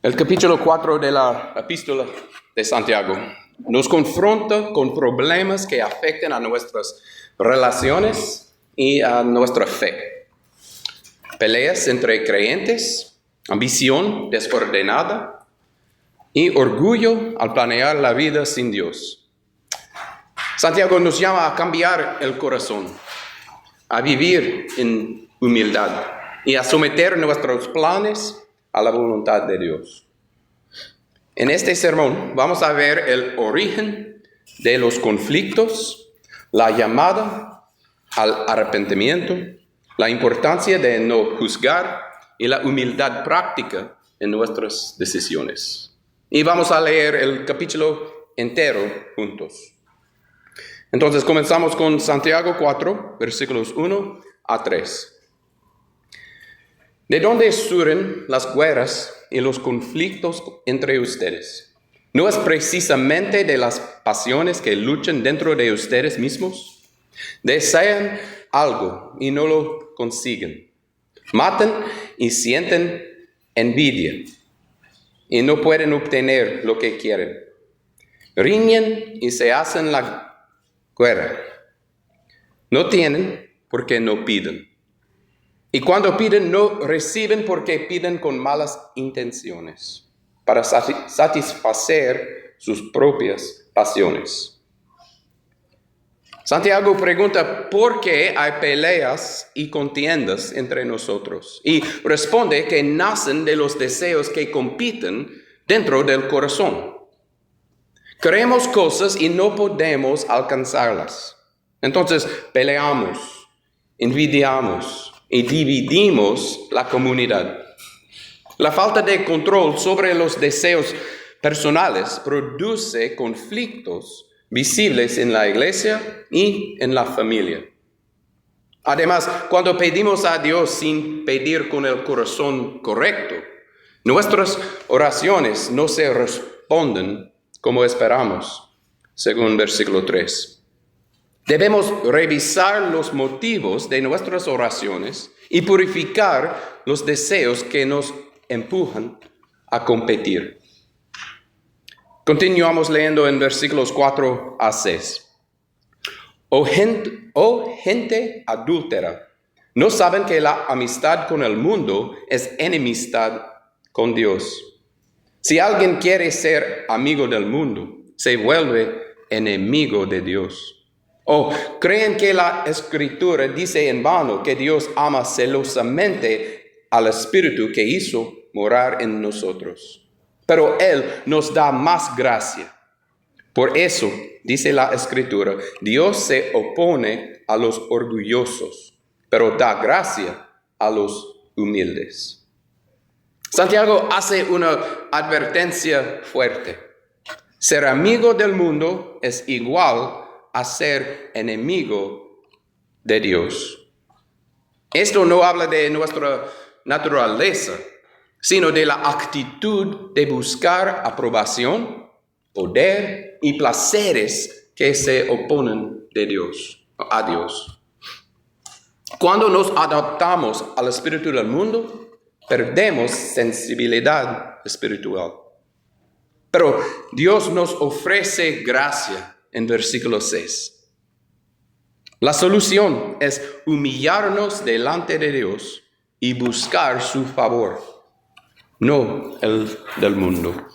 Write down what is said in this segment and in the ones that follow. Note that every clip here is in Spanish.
El capítulo 4 de la epístola de Santiago nos confronta con problemas que afectan a nuestras relaciones y a nuestra fe. Peleas entre creyentes, ambición desordenada y orgullo al planear la vida sin Dios. Santiago nos llama a cambiar el corazón, a vivir en humildad y a someter nuestros planes a la voluntad de Dios. En este sermón vamos a ver el origen de los conflictos, la llamada al arrepentimiento, la importancia de no juzgar y la humildad práctica en nuestras decisiones. Y vamos a leer el capítulo entero juntos. Entonces comenzamos con Santiago 4, versículos 1 a 3. ¿De dónde surgen las guerras y los conflictos entre ustedes? ¿No es precisamente de las pasiones que luchan dentro de ustedes mismos? Desean algo y no lo consiguen. Matan y sienten envidia y no pueden obtener lo que quieren. Riñen y se hacen la guerra. No tienen porque no piden. Y cuando piden, no reciben porque piden con malas intenciones, para satisfacer sus propias pasiones. Santiago pregunta por qué hay peleas y contiendas entre nosotros. Y responde que nacen de los deseos que compiten dentro del corazón. Queremos cosas y no podemos alcanzarlas. Entonces peleamos, envidiamos y dividimos la comunidad. La falta de control sobre los deseos personales produce conflictos visibles en la iglesia y en la familia. Además, cuando pedimos a Dios sin pedir con el corazón correcto, nuestras oraciones no se responden como esperamos, según versículo 3. Debemos revisar los motivos de nuestras oraciones y purificar los deseos que nos empujan a competir. Continuamos leyendo en versículos 4 a 6. Oh gente adúltera, ¿no saben que la amistad con el mundo es enemistad con Dios? Si alguien quiere ser amigo del mundo, se vuelve enemigo de Dios. ¿O creen que la Escritura dice en vano que Dios ama celosamente al Espíritu que hizo morar en nosotros? Pero Él nos da más gracia. Por eso, dice la Escritura, Dios se opone a los orgullosos, pero da gracia a los humildes. Santiago hace una advertencia fuerte. Ser amigo del mundo es igual a ser enemigo de Dios. Esto no habla de nuestra naturaleza, sino de la actitud de buscar aprobación, poder y placeres que se oponen a Dios. Cuando nos adaptamos al espíritu del mundo, perdemos sensibilidad espiritual. Pero Dios nos ofrece gracia en versículo 6. La solución es humillarnos delante de Dios y buscar su favor, no el del mundo.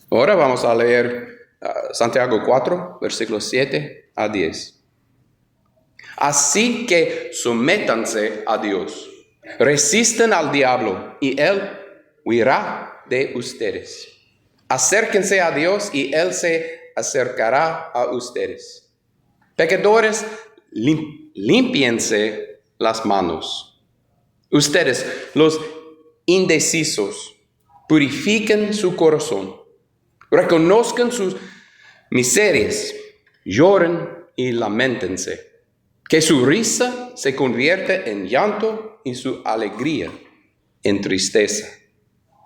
Ahora vamos a leer Santiago 4, versículos 7 a 10. Así que sométanse a Dios, resistan al diablo y él huirá de ustedes. Acérquense a Dios y Él se acercará a ustedes. Pecadores, límpiense las manos. Ustedes, los indecisos, purifiquen su corazón. Reconozcan sus miserias, lloren y lamentense. Que su risa se convierta en llanto y su alegría en tristeza.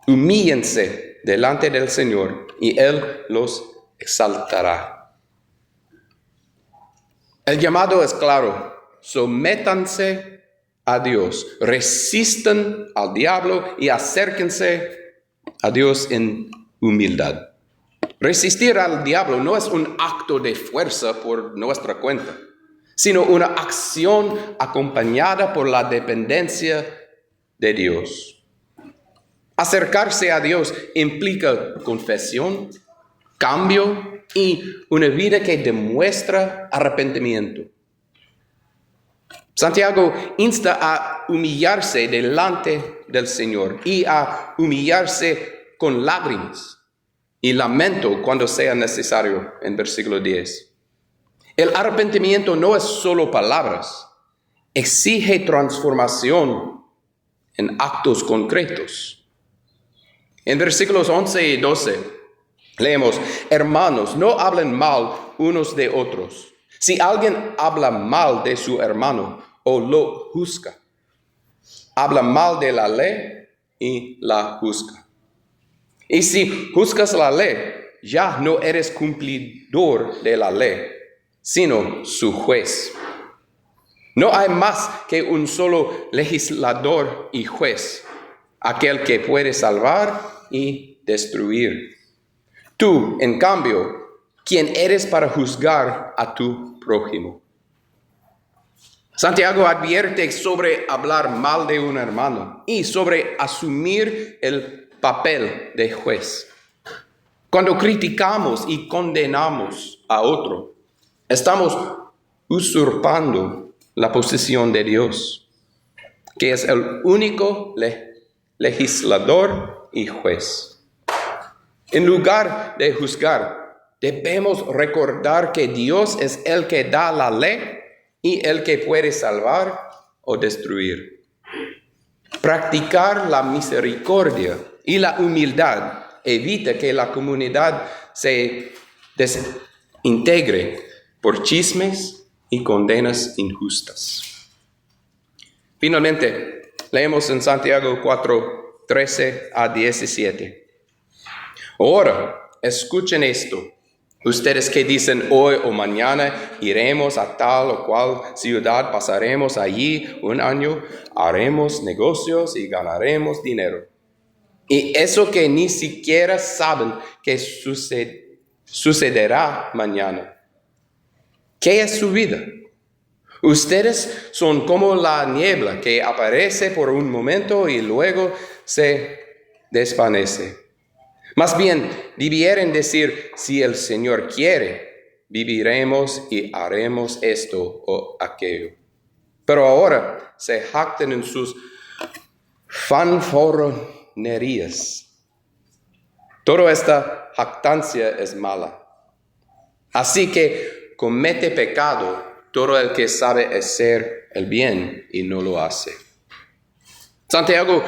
Humíllense delante del Señor y Él los exaltará. El llamado es claro: sométanse a Dios, resistan al diablo y acérquense a Dios en humildad. Resistir al diablo no es un acto de fuerza por nuestra cuenta, sino una acción acompañada por la dependencia de Dios. Acercarse a Dios implica confesión, cambio y una vida que demuestra arrepentimiento. Santiago insta a humillarse delante del Señor y a humillarse con lágrimas y lamento cuando sea necesario, en versículo 10. El arrepentimiento no es solo palabras, exige transformación en actos concretos. En versículos 11 y 12 leemos: hermanos, no hablen mal unos de otros. Si alguien habla mal de su hermano o lo juzga, habla mal de la ley y la juzga. Y si juzgas la ley, ya no eres cumplidor de la ley, sino su juez. No hay más que un solo legislador y juez, aquel que puede salvar y destruir. Tú, en cambio, ¿quién eres para juzgar a tu prójimo? Santiago advierte sobre hablar mal de un hermano y sobre asumir el papel de juez. Cuando criticamos y condenamos a otro, estamos usurpando la posición de Dios, que es el único legislador y juez. En lugar de juzgar, debemos recordar que Dios es el que da la ley y el que puede salvar o destruir. Practicar la misericordia y la humildad evita que la comunidad se desintegre por chismes y condenas injustas. Finalmente, leemos en Santiago 4, 13 a 17. Ahora, escuchen esto. Ustedes que dicen hoy o mañana iremos a tal o cual ciudad, pasaremos allí un año, haremos negocios y ganaremos dinero. Y eso que ni siquiera saben que sucederá mañana. ¿Qué es su vida? Ustedes son como la niebla que aparece por un momento y luego se desvanece. Más bien, debieran decir: si el Señor quiere, viviremos y haremos esto o aquello. Pero ahora se jactan en sus fanfarronerías. Toda esta jactancia es mala. Así que comete pecado todo el que sabe hacer el bien y no lo hace. Santiago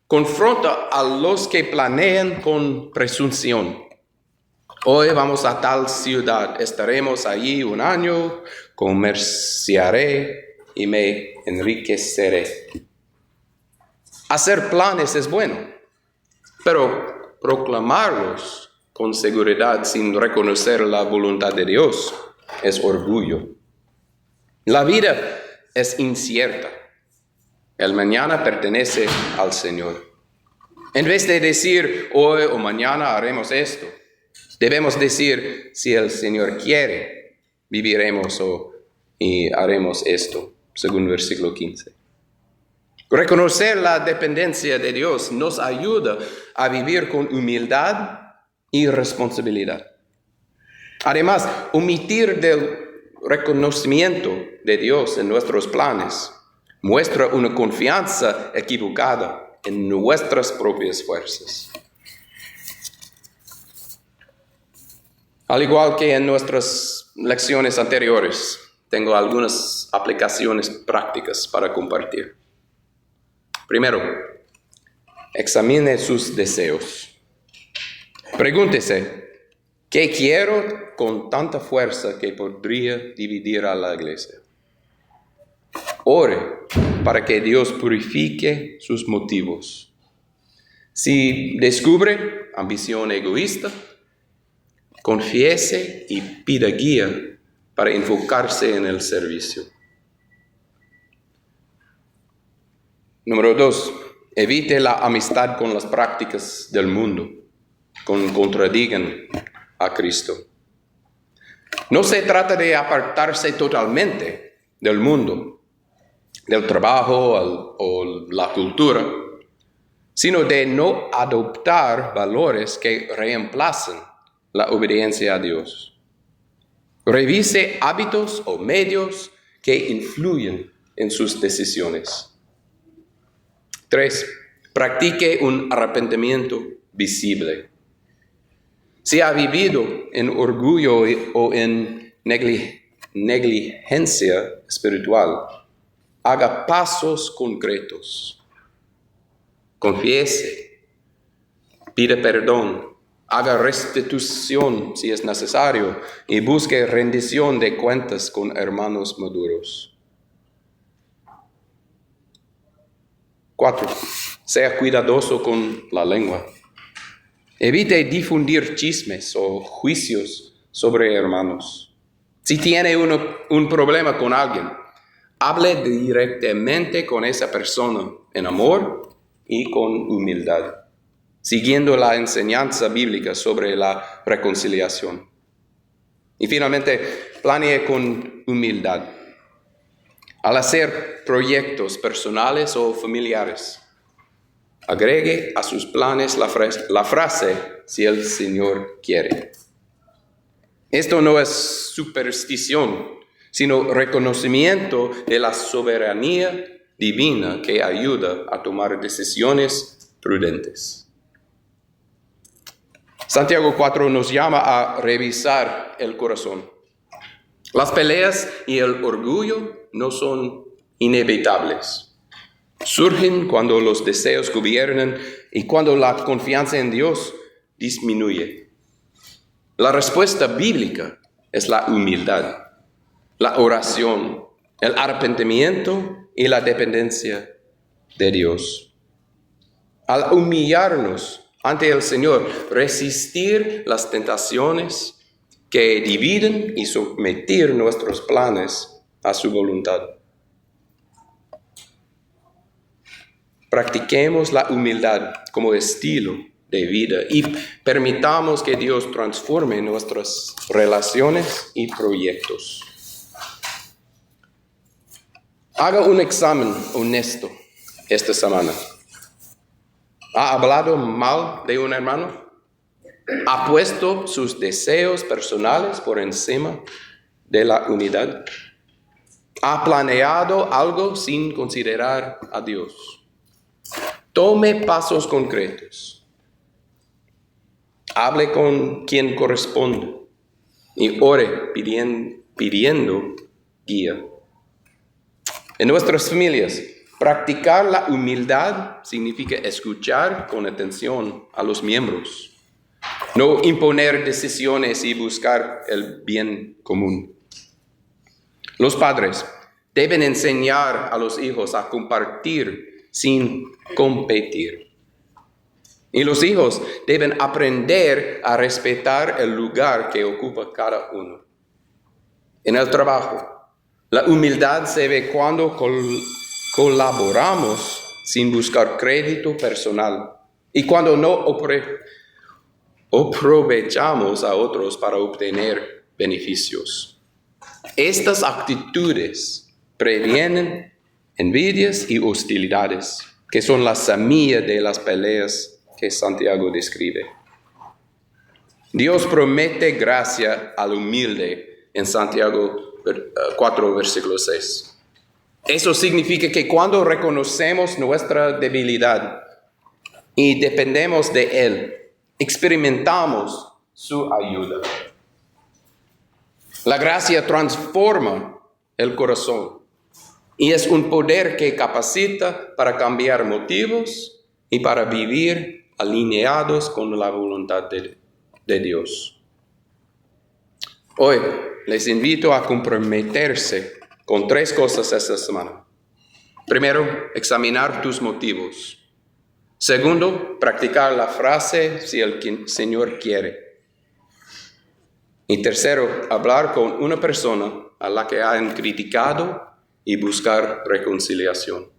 confronta a los que planean con presunción. Hoy vamos a tal ciudad, estaremos allí un año, comerciaré y me enriqueceré. Hacer planes es bueno, pero proclamarlos con seguridad sin reconocer la voluntad de Dios es orgullo. La vida es incierta. El mañana pertenece al Señor. En vez de decir hoy o mañana haremos esto, debemos decir: si el Señor quiere, viviremos y haremos esto, según versículo 15. Reconocer la dependencia de Dios nos ayuda a vivir con humildad y responsabilidad. Además, omitir del reconocimiento de Dios en nuestros planes muestra una confianza equivocada en nuestras propias fuerzas. Al igual que en nuestras lecciones anteriores, tengo algunas aplicaciones prácticas para compartir. Primero, examine sus deseos. Pregúntese: ¿qué quiero con tanta fuerza que podría dividir a la iglesia? Ore para que Dios purifique sus motivos. Si descubre ambición egoísta, confiese y pida guía para enfocarse en el servicio. Número 2. Evite la amistad con las prácticas del mundo, contradigan a Cristo. No se trata de apartarse totalmente del mundo, del trabajo o la cultura, sino de no adoptar valores que reemplacen la obediencia a Dios. Revise hábitos o medios que influyen en sus decisiones. 3. Practique un arrepentimiento visible. Si ha vivido en orgullo o en negligencia espiritual, haga pasos concretos. Confiese, pide perdón, haga restitución si es necesario y busque rendición de cuentas con hermanos maduros. 4. Sea cuidadoso con la lengua. Evite difundir chismes o juicios sobre hermanos. Si tiene un problema con alguien, hable directamente con esa persona en amor y con humildad, siguiendo la enseñanza bíblica sobre la reconciliación. Y finalmente, planee con humildad. Al hacer proyectos personales o familiares, agregue a sus planes la frase, si el Señor quiere. Esto no es superstición, sino reconocimiento de la soberanía divina que ayuda a tomar decisiones prudentes. Santiago 4 nos llama a revisar el corazón. Las peleas y el orgullo no son inevitables. Surgen cuando los deseos gobiernan y cuando la confianza en Dios disminuye. La respuesta bíblica es la humildad, la oración, el arrepentimiento y la dependencia de Dios. Al humillarnos ante el Señor, resistir las tentaciones que dividen y someter nuestros planes a su voluntad. Practiquemos la humildad como estilo de vida y permitamos que Dios transforme nuestras relaciones y proyectos. Haga un examen honesto esta semana. ¿Ha hablado mal de un hermano? ¿Ha puesto sus deseos personales por encima de la unidad? ¿Ha planeado algo sin considerar a Dios? Tome pasos concretos. Hable con quien corresponde y ore pidiendo guía. En nuestras familias, practicar la humildad significa escuchar con atención a los miembros. No imponer decisiones y buscar el bien común. Los padres deben enseñar a los hijos a compartir sin competir. Y los hijos deben aprender a respetar el lugar que ocupa cada uno. En el trabajo, la humildad se ve cuando colaboramos sin buscar crédito personal y cuando no aprovechamos a otros para obtener beneficios. Estas actitudes previenen envidias y hostilidades, que son la semilla de las peleas que Santiago describe. Dios promete gracia al humilde en Santiago 4, versículo 6. Eso significa que cuando reconocemos nuestra debilidad y dependemos de Él, experimentamos su ayuda. La gracia transforma el corazón y es un poder que capacita para cambiar motivos y para vivir alineados con la voluntad de Dios. Hoy les invito a comprometerse con 3 cosas esta semana. Primero, examinar tus motivos. Segundo, practicar la frase si el Señor quiere. Y tercero, hablar con una persona a la que han criticado y buscar reconciliación.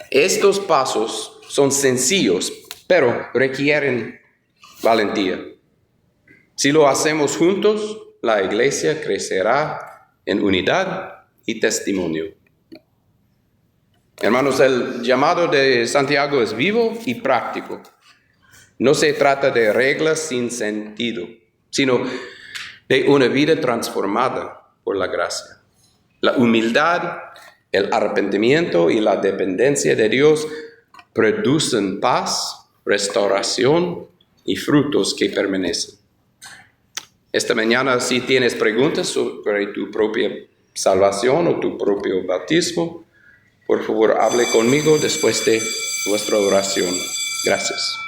Estos pasos son sencillos, pero requieren valentía. Si lo hacemos juntos, la iglesia crecerá en unidad y testimonio. Hermanos, el llamado de Santiago es vivo y práctico. No se trata de reglas sin sentido, sino de una vida transformada por la gracia. La humildad, el arrepentimiento y la dependencia de Dios producen paz, restauración y frutos que permanecen. Esta mañana, si tienes preguntas sobre tu propia salvación o tu propio bautismo, por favor, hable conmigo después de vuestra oración. Gracias.